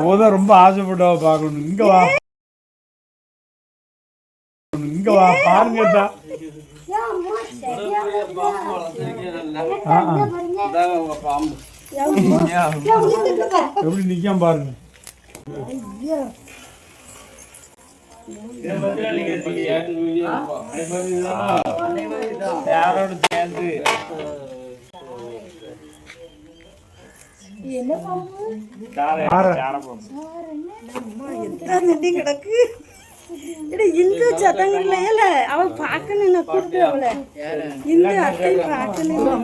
போதான் ரொம்ப ஆசைப்பட்டவ பார்க்கணும். இங்க வா, இங்க வா, பாருங்கட்டா. எப்படி நிக்காம பாருங்க. யாரோட சேர்ந்து கிடக்கு இந்து சத்தங்கள்ல அவள் பார்க்கணும் இந்து அத்தை பார்க்கணும்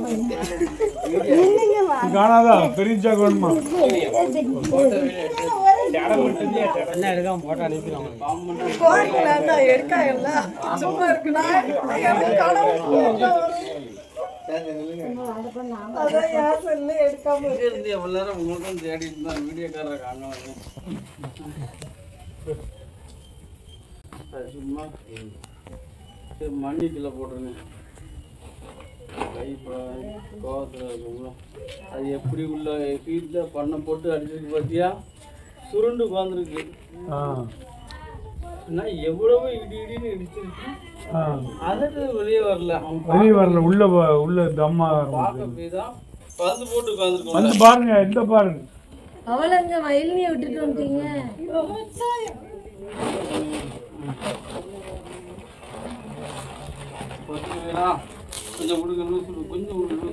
காணாதா தெரிஞ்சா வேணுமா சும்மா மண்ணிக்குள்ள போட்டுருங்க. கை கோவத்தில் இருக்குங்களா அது எப்படி உள்ள ஹீட்டில் பண்ணை போட்டு அடிச்சிருக்கு பார்த்தியா, சுருண்டு உட்காந்துருக்கு. ஆனால் எவ்வளவு இடின்னு இடிச்சிருக்கு, அதற்கு வெளியே வரல உள்ள தம்மா பார்க்க போய் தான் பந்து போட்டு உட்காந்துருக்கு. வந்து பாருங்க இந்த பாருங்க, அவளை அங்கே வயலினை விட்டுட்டு வந்துட்டீங்க. கொஞ்சம் கொடுங்க, கொஞ்சம் கொடுங்க.